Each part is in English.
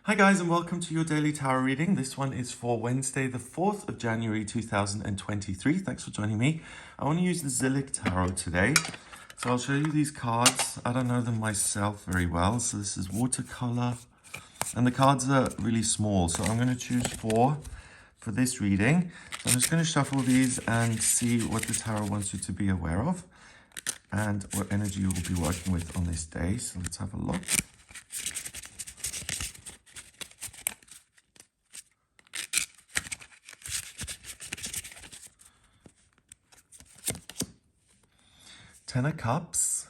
Hi guys, and welcome to your daily tarot reading. This one is for Wednesday the 4th of January 2023. Thanks for joining me. I want to use the Zilliq Tarot today. So I'll show you these cards. I don't know them myself very well. So this is watercolor and the cards are really small. So I'm going to choose 4 for this reading. So I'm just going to shuffle these and see what the tarot wants you to be aware of and what energy you will be working with on this day. So let's have a look. Ten of Cups,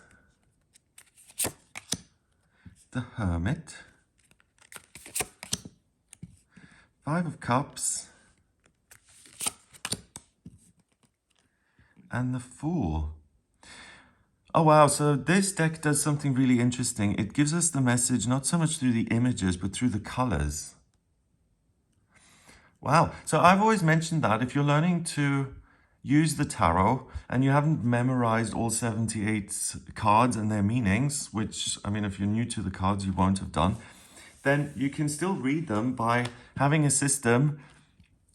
the Hermit, Five of Cups, and the Fool. Oh wow, so this deck does something really interesting. It gives us the message not so much through the images, but through the colors. Wow, so I've always mentioned that if you're learning to use the tarot and you haven't memorized all 78 cards and their meanings, which, I mean, if you're new to the cards, you won't have done, then you can still read them by having a system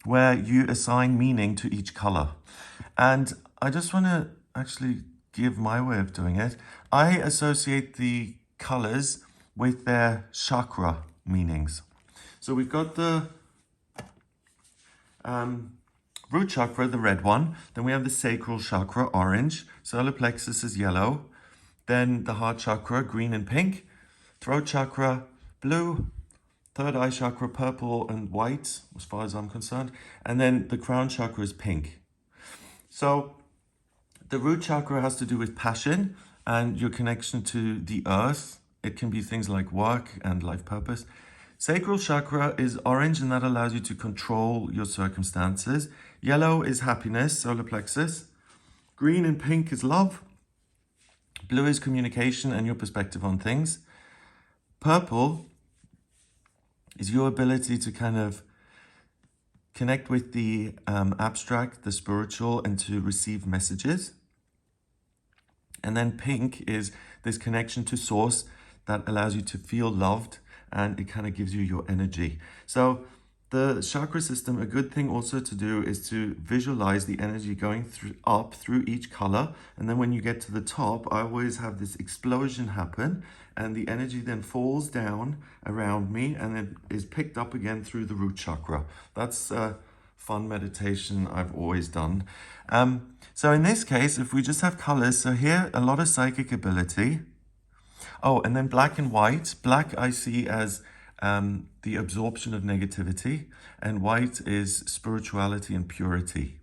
where you assign meaning to each color. And I just want to actually give my way of doing it. I associate the colors with their chakra meanings. So we've got the root chakra, the red one. Then we have the sacral chakra, orange. Solar plexus is yellow. Then the heart chakra, green and pink. Throat chakra, blue. Third eye chakra, purple and white, as far as I'm concerned. And then the crown chakra is pink. So the root chakra has to do with passion and your connection to the earth. It can be things like work and life purpose. Sacral chakra is orange, and that allows you to control your circumstances. Yellow is happiness, solar plexus. Green and pink is love. Blue is communication and your perspective on things. Purple is your ability to kind of connect with the abstract, the spiritual, and to receive messages. And then pink is this connection to source that allows you to feel loved, and it kind of gives you your energy. So the chakra system, a good thing also to do is to visualize the energy going up through each color. And then when you get to the top, I always have this explosion happen and the energy then falls down around me and then is picked up again through the root chakra. That's a fun meditation I've always done. So in this case, if we just have colors, so here, a lot of psychic ability. Oh, and then black and white. Black I see as the absorption of negativity, and white is spirituality and purity.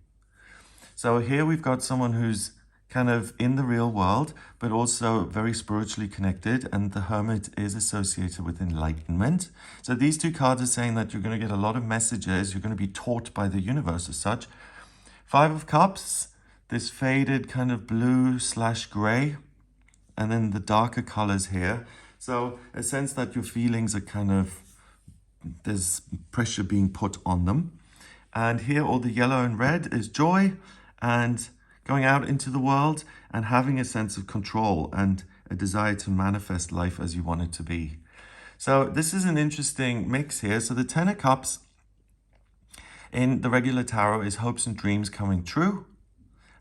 So here we've got someone who's kind of in the real world, but also very spiritually connected, and the Hermit is associated with enlightenment. So these two cards are saying that you're going to get a lot of messages, you're going to be taught by the universe as such. Five of Cups, this faded kind of blue/gray, and then the darker colors here. So a sense that your feelings are kind of, there's pressure being put on them. And here all the yellow and red is joy and going out into the world and having a sense of control and a desire to manifest life as you want it to be. So this is an interesting mix here. So the Ten of Cups in the regular tarot is hopes and dreams coming true.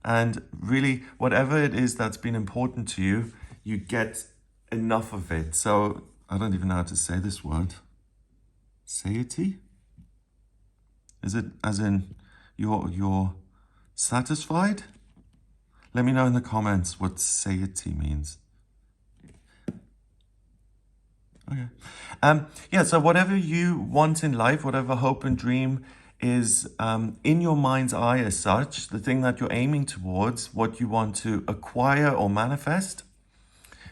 And really, whatever it is that's been important to you, you get enough of it. So I don't even know how to say this word. Satiety? Is it as in you're satisfied? Let me know in the comments what satiety means. Okay. Yeah, so whatever you want in life, whatever hope and dream is in your mind's eye as such, the thing that you're aiming towards, what you want to acquire or manifest,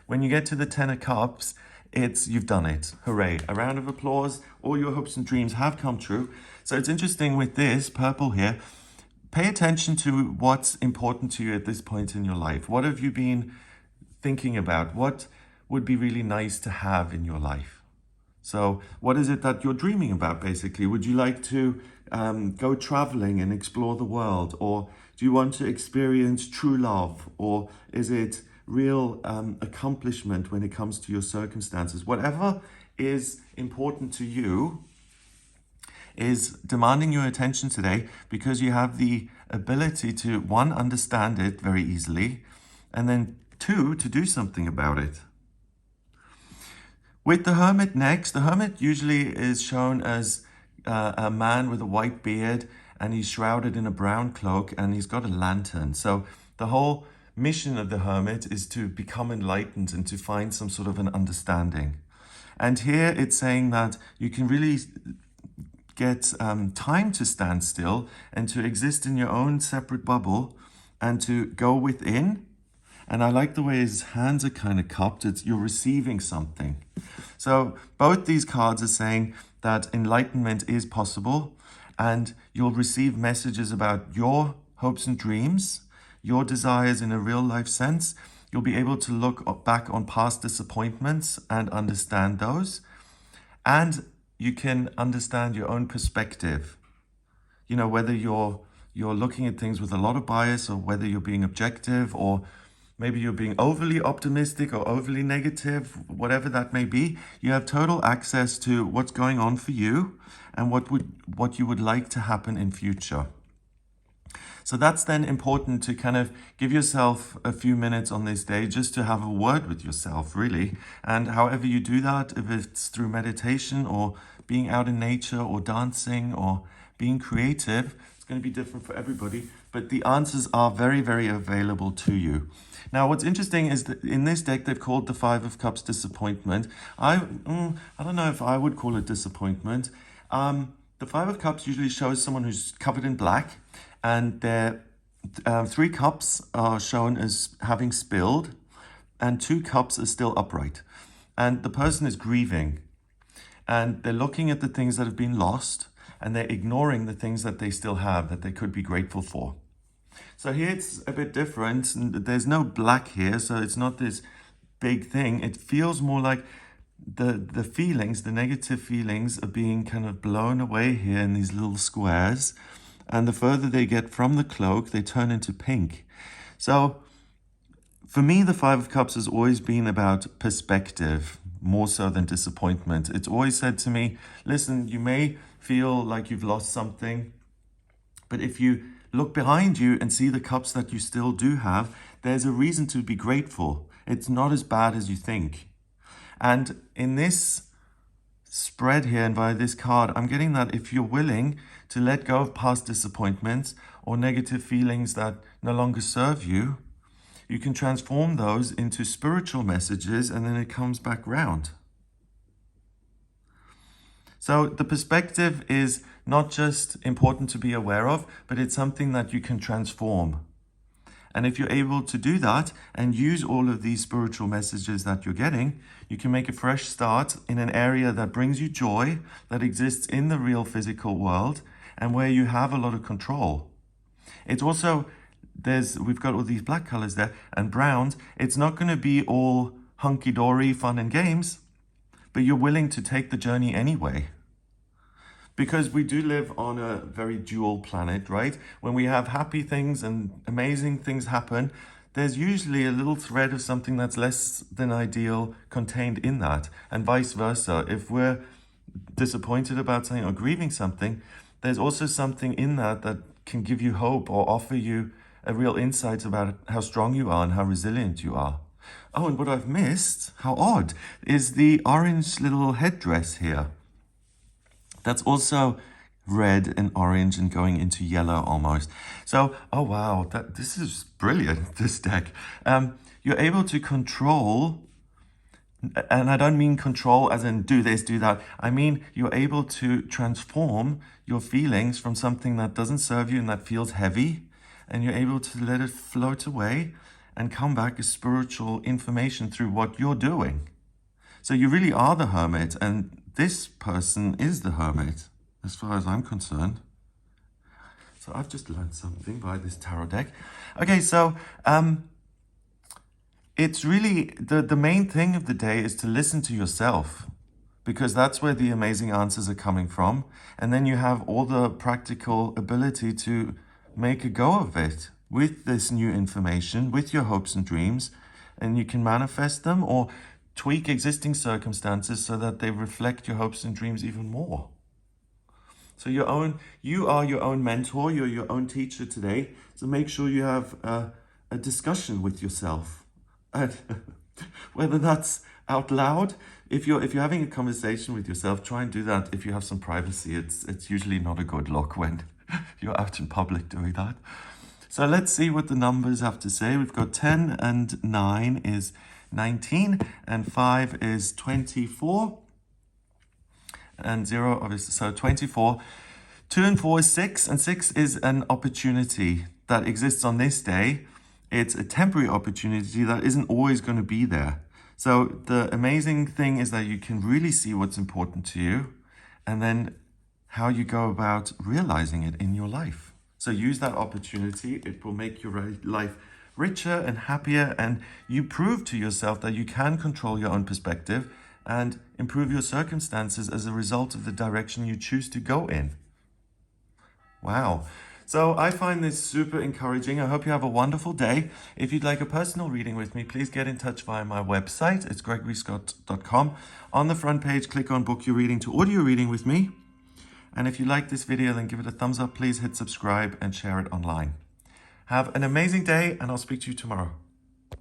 when you get to the Ten of Cups, it's you've done it. Hooray. A round of applause. All your hopes and dreams have come true. So it's interesting with this purple here. Pay attention to what's important to you at this point in your life. What have you been thinking about? What would be really nice to have in your life? So what is it that you're dreaming about, basically? Would you like to go traveling and explore the world? Or do you want to experience true love? Or is it real accomplishment when it comes to your circumstances? Whatever is important to you is demanding your attention today, because you have the ability to, one, understand it very easily, and then two, to do something about it. With the Hermit next, the Hermit usually is shown as a man with a white beard, and he's shrouded in a brown cloak, and he's got a lantern. So the whole mission of the Hermit is to become enlightened and to find some sort of an understanding. And here it's saying that you can really get time to stand still and to exist in your own separate bubble and to go within. And I like the way his hands are kind of cupped. You're receiving something. So both these cards are saying that enlightenment is possible, and you'll receive messages about your hopes and dreams, your desires in a real life sense. You'll be able to look back on past disappointments and understand those. And you can understand your own perspective. You know, whether you're looking at things with a lot of bias, or whether you're being objective, or maybe you're being overly optimistic or overly negative, whatever that may be. You have total access to what's going on for you and what you would like to happen in future. So that's then important to kind of give yourself a few minutes on this day just to have a word with yourself, really. And however you do that, if it's through meditation or being out in nature or dancing or being creative, it's going to be different for everybody. But the answers are very, very available to you. Now, what's interesting is that in this deck, they've called the Five of Cups disappointment. I don't know if I would call it disappointment. The Five of Cups usually shows someone who's covered in black, and their 3 cups are shown as having spilled, and 2 cups are still upright. And the person is grieving, and they're looking at the things that have been lost, and they're ignoring the things that they still have that they could be grateful for. So here it's a bit different. There's no black here, so it's not this big thing. It feels more like the feelings, the negative feelings, are being kind of blown away here in these little squares. And the further they get from the cloak, they turn into pink. So for me, the Five of Cups has always been about perspective, more so than disappointment. It's always said to me, listen, you may feel like you've lost something, but if you look behind you and see the cups that you still do have, there's a reason to be grateful. It's not as bad as you think. And in this spread here and via this card, I'm getting that if you're willing to let go of past disappointments or negative feelings that no longer serve you, you can transform those into spiritual messages, and then it comes back round. So the perspective is not just important to be aware of, but it's something that you can transform. And if you're able to do that and use all of these spiritual messages that you're getting, you can make a fresh start in an area that brings you joy, that exists in the real physical world, and where you have a lot of control. It's also, we've got all these black colors there and browns. It's not going to be all hunky-dory fun and games, but you're willing to take the journey anyway. Because we do live on a very dual planet, right? When we have happy things and amazing things happen, there's usually a little thread of something that's less than ideal contained in that, and vice versa. If we're disappointed about something or grieving something, there's also something in that that can give you hope or offer you a real insight about how strong you are and how resilient you are. Oh, and what I've missed, how odd, is the orange little headdress here. That's also red and orange and going into yellow almost. So, oh wow, this is brilliant, this deck. You're able to control, and I don't mean control as in do this, do that. I mean, you're able to transform your feelings from something that doesn't serve you and that feels heavy, and you're able to let it float away and come back as spiritual information through what you're doing. So you really are the Hermit, and this person is the Hermit, as far as I'm concerned. So I've just learned something by this tarot deck. Okay, so it's really, the main thing of the day is to listen to yourself, because that's where the amazing answers are coming from. And then you have all the practical ability to make a go of it with this new information, with your hopes and dreams, and you can manifest them or tweak existing circumstances so that they reflect your hopes and dreams even more. So you are your own mentor, you're your own teacher today. So make sure you have a discussion with yourself. And whether that's out loud, if you're having a conversation with yourself, try and do that if you have some privacy. It's usually not a good look when you're out in public doing that. So let's see what the numbers have to say. We've got 10 and 9 is 19, and 5 is 24, and 0 obviously, so 24. 2 and 4 is 6, and 6 is an opportunity that exists on this day. It's a temporary opportunity that isn't always going to be there. So the amazing thing is that you can really see what's important to you and then how you go about realizing it in your life. So use that opportunity. It will make your life richer and happier, and you prove to yourself that you can control your own perspective and improve your circumstances as a result of the direction you choose to go in. Wow. So I find this super encouraging. I hope you have a wonderful day. If you'd like a personal reading with me, please get in touch via my website. It's gregoryscott.com. On the front page, click on Book Your Reading to audio reading with me. And if you like this video, then give it a thumbs up. Please hit subscribe and share it online. Have an amazing day, and I'll speak to you tomorrow.